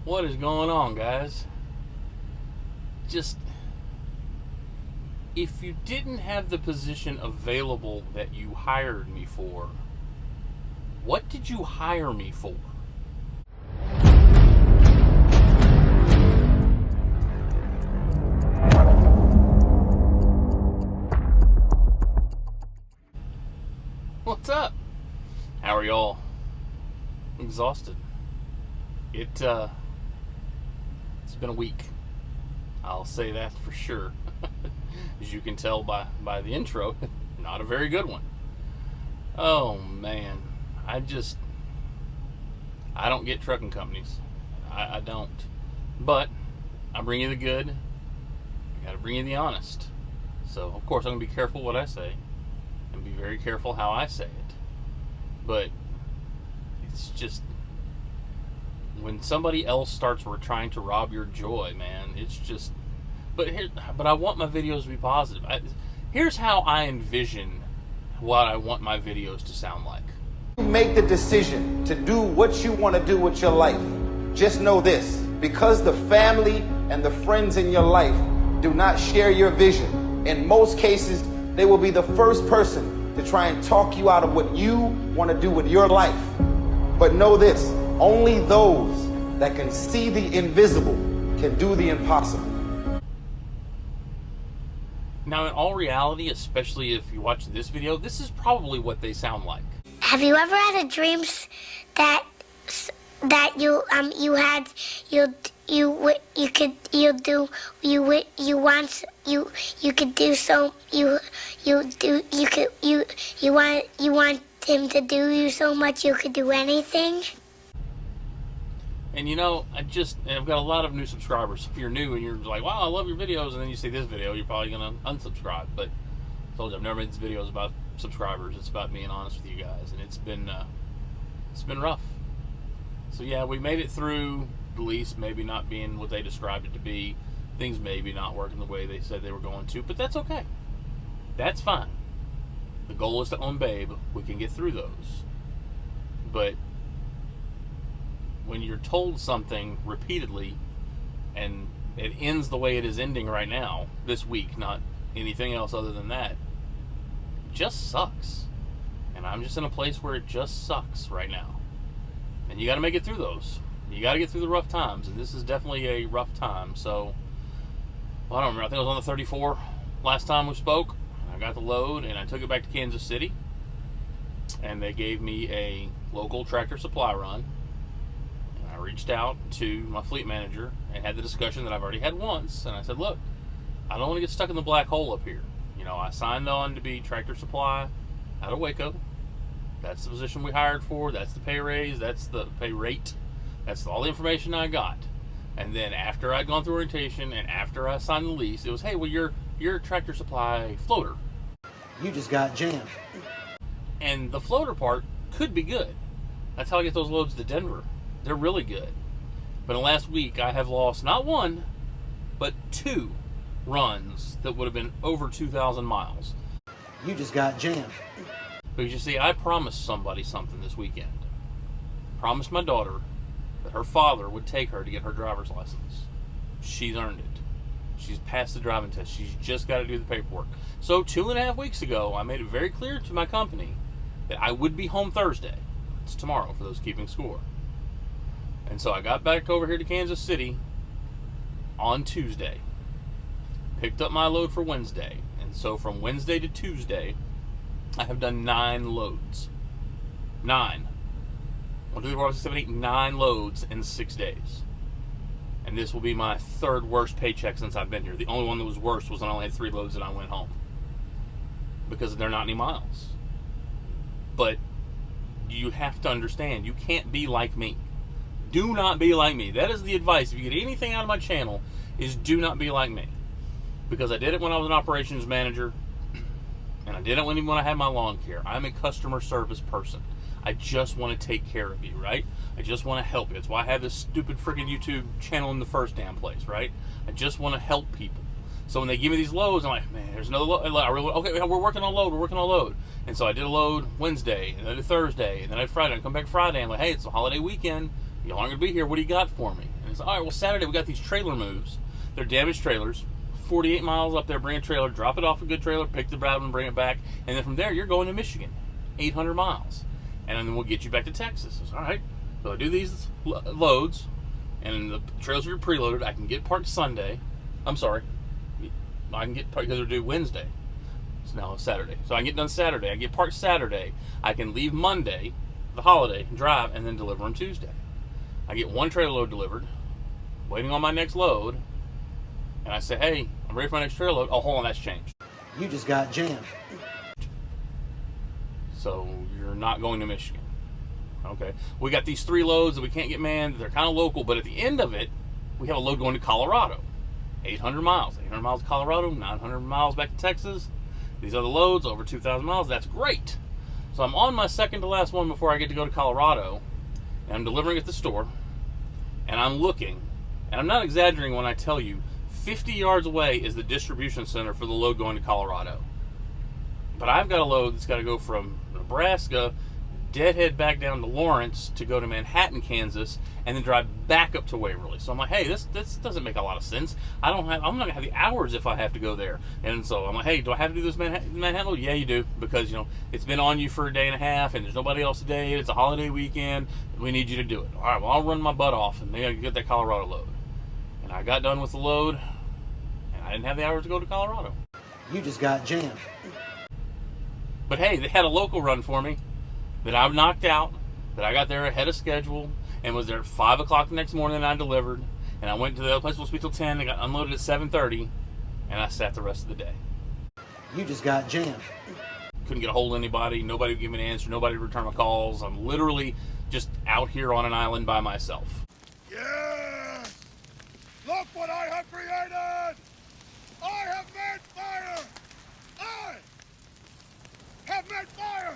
What is going on, guys? Just, if you didn't have the position available that you hired me for, what did you hire me for? What's up? How are y'all? I'm exhausted. It's been a week. I'll say that for sure. As you can tell by the intro, not a very good one. Oh man, I don't get trucking companies. I don't. But I bring you the good. I gotta bring you the honest. So of course I'm gonna be careful what I say, and be very careful how I say it. But it's just, when somebody else starts trying to rob your joy, man, it's just. But I want my videos to be positive. Here's how I envision what I want my videos to sound like. You make the decision to do what you want to do with your life. Just know this: because the family and the friends in your life do not share your vision, in most cases, they will be the first person to try and talk you out of what you want to do with your life. But know this: only those that can see the invisible can do the impossible. Now, in all reality, especially if you watch this video, this is probably what they sound like. Have you ever had a dream that you want him to do you so much you could do anything? And you know, I've got a lot of new subscribers. If you're new and you're like, wow, I love your videos, and then you see this video, you're probably going to unsubscribe. But I told you, I've never made these videos about subscribers. It's about being honest with you guys. And it's been rough. So yeah, we made it through the lease, maybe not being what they described it to be. Things maybe not working the way they said they were going to, but that's okay. That's fine. The goal is to own Babe. We can get through those. But when you're told something repeatedly and it ends the way it is ending right now, this week, not anything else other than that, it just sucks. And I'm just in a place where it just sucks right now. And you got to make it through those. You got to get through the rough times, and this is definitely a rough time. So, well, I don't remember. I think I was on the 34 last time we spoke. I got the load, and I took it back to Kansas City, and they gave me a local Tractor Supply run. I reached out to my fleet manager and had the discussion that I've already had once, and I said, look, I don't want to get stuck in the black hole up here. You know, I signed on to be Tractor Supply out of Waco. That's the position we hired for. That's the pay raise. That's the pay rate. That's all the information I got. And then after I'd gone through orientation and after I signed the lease, it was, hey, well, you're a Tractor Supply floater. You just got jammed. And the floater part could be good. That's how I get those loads to Denver. They're really good. But in the last week, I have lost not one, but 2 runs that would have been over 2,000 miles. You just got jammed. Because you see, I promised somebody something this weekend. Promised my daughter that her father would take her to get her driver's license. She's earned it. She's passed the driving test. She's just got to do the paperwork. So 2.5 weeks ago, I made it very clear to my company that I would be home Thursday. It's tomorrow for those keeping score. And so I got back over here to Kansas City on Tuesday. Picked up my load for Wednesday. And so from Wednesday to Tuesday, I have done 9 loads. 9. 1, 2, 3, 4, 5, 6, 7, 8, 9 loads in 6 days. And this will be my 3rd worst paycheck since I've been here. The only one that was worse was when I only had 3 loads and I went home. Because there are not any miles. But you have to understand, you can't be like me. Do not be like me. That is the advice. If you get anything out of my channel, is do not be like me. Because I did it when I was an operations manager, and I did it when I had my lawn care. I'm a customer service person. I just want to take care of you, right? I just want to help you. That's why I have this stupid freaking YouTube channel in the first damn place, right? I just want to help people. So when they give me these loads, I'm like, man, there's another load. Okay, we're working on load. And so I did a load Wednesday, and then a Thursday, and then I Friday. I come back Friday. I'm like, hey, it's a holiday weekend. You're going to be here. What do you got for me? And So, all right, well, Saturday we got these trailer moves. They're damaged trailers. 48 miles up there, bring a trailer, drop it off a good trailer, pick the bad one, bring it back, and then from there you're going to Michigan, 800 miles, and then we'll get you back to Texas. So, all right, so I do these loads, and the trailers are preloaded. I can get parked Sunday. I'm sorry, I can get parked because they're due Wednesday. So now it's Saturday, so I can get done Saturday. I get parked Saturday. I can leave Monday, the holiday, drive, and then deliver them Tuesday. I get one trailer load delivered, waiting on my next load. And I say, hey, I'm ready for my next trailer load. Oh, hold on, that's changed. You just got jammed. So you're not going to Michigan. Okay. We got these 3 loads that we can't get manned. They're kind of local, but at the end of it, we have a load going to Colorado. 800 miles. 800 miles to Colorado, 900 miles back to Texas. These other loads, over 2,000 miles. That's great. So I'm on my second to last one before I get to go to Colorado. And I'm delivering at the store. And I'm looking. And I'm not exaggerating when I tell you, 50 yards away is the distribution center for the load going to Colorado. But I've got a load that's got to go from Nebraska, deadhead back down to Lawrence to go to Manhattan, Kansas, and then drive back up to Waverly. So I'm like, hey, this doesn't make a lot of sense. I'm not gonna have the hours if I have to go there. And so I'm like, hey, do I have to do this Manhattan load? Yeah, you do, because it's been on you for a day and a half, and there's nobody else today. It's a holiday weekend. We need you to do it. All right, well, I'll run my butt off, and maybe I can get that Colorado load. And I got done with the load. I didn't have the hours to go to Colorado. You just got jammed. But hey, they had a local run for me that I knocked out, that I got there ahead of schedule, and was there at 5 o'clock the next morning, and I delivered. And I went to the other place, supposed to be till 10, and got unloaded at 7:30, and I sat the rest of the day. You just got jammed. Couldn't get a hold of anybody. Nobody would give me an answer. Nobody would return my calls. I'm literally just out here on an island by myself. Yes! Look what I have created! I have made fire! I have made fire!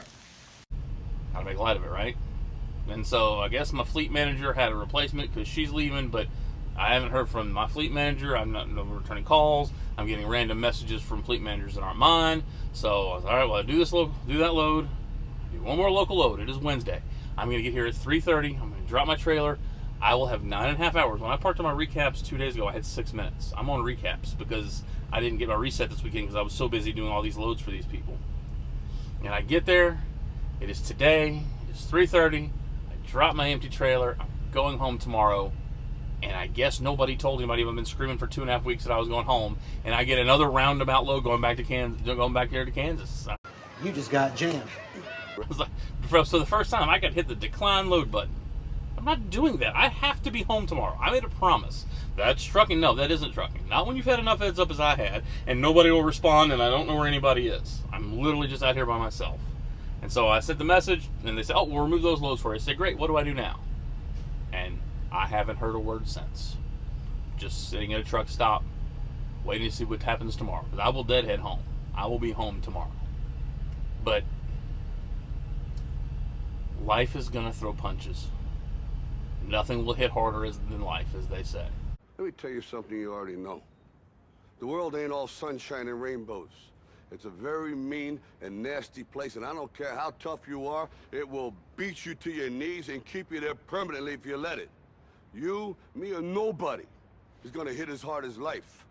Gotta make light of it, right? And so I guess my fleet manager had a replacement because she's leaving, but I haven't heard from my fleet manager. I'm not returning calls. I'm getting random messages from fleet managers that aren't mine. So I was all right, well, I do that load. I do one more local load. It is Wednesday. I'm going to get here at 3:30. I'm going to drop my trailer. I will have 9.5 hours. When I parked on my recaps 2 days ago, I had 6 minutes. I'm on recaps because I didn't get my reset this weekend because I was so busy doing all these loads for these people. And I get there. It is today. It is 3:30. I drop my empty trailer. I'm going home tomorrow. And I guess nobody told anybody. I've been screaming for 2.5 weeks that I was going home. And I get another roundabout load going back to Kansas, going back there to Kansas. You just got jammed. So the first time I got hit the decline load button. I'm not doing that. I have to be home tomorrow. I made a promise. That's trucking. No, that isn't trucking. Not when you've had enough heads up as I had, and nobody will respond, and I don't know where anybody is. I'm literally just out here by myself. And so I sent the message, and they said, oh, we'll remove those loads for you. I said, great, what do I do now? And I haven't heard a word since. Just sitting at a truck stop, waiting to see what happens tomorrow. Because I will deadhead home. I will be home tomorrow. But life is going to throw punches. Nothing will hit harder than life, as they say. Let me tell you something you already know. The world ain't all sunshine and rainbows. It's a very mean and nasty place, and I don't care how tough you are, it will beat you to your knees and keep you there permanently if you let it. You, me, or nobody is gonna hit as hard as life.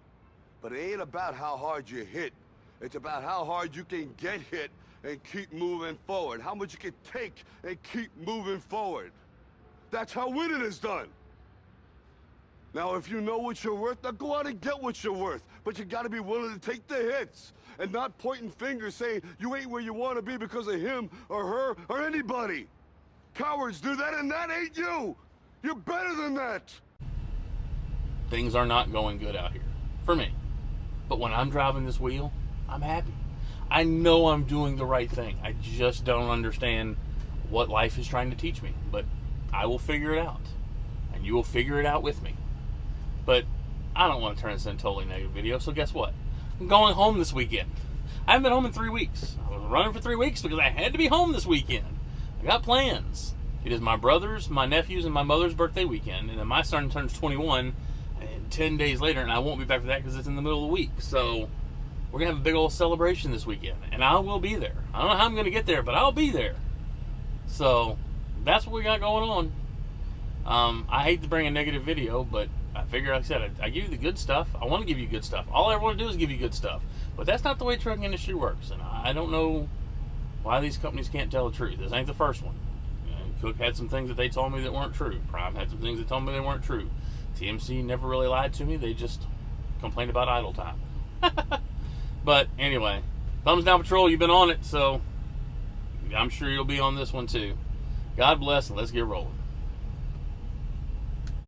But it ain't about how hard you hit. It's about how hard you can get hit and keep moving forward. How much you can take and keep moving forward. That's how winning is done. Now, if you know what you're worth, now go out and get what you're worth. But you gotta be willing to take the hits and not pointing fingers saying you ain't where you wanna be because of him or her or anybody. Cowards do that, and that ain't you. You're better than that. Things are not going good out here for me. But when I'm driving this wheel, I'm happy. I know I'm doing the right thing. I just don't understand what life is trying to teach me. But I will figure it out. And you will figure it out with me. But I don't want to turn this into a totally negative video, so guess what? I'm going home this weekend. I haven't been home in 3 weeks. I was running for 3 weeks because I had to be home this weekend. I got plans. It is my brother's, my nephew's, and my mother's birthday weekend. And then my son turns 21 and 10 days later, and I won't be back for that because it's in the middle of the week. So we're going to have a big old celebration this weekend. And I will be there. I don't know how I'm going to get there, but I'll be there. So that's what we got going on. I hate to bring a negative video, but I figure, like I said, I give you the good stuff. I want to give you good stuff. All I ever want to do is give you good stuff. But that's not the way the trucking industry works. And I don't know why these companies can't tell the truth. This ain't the first one. You know, Cook had some things that they told me that weren't true. Prime had some things that told me they weren't true. TMC never really lied to me. They just complained about idle time. But anyway, Thumbs Down Patrol, you've been on it, so I'm sure you'll be on this one too. God bless, and let's get rolling.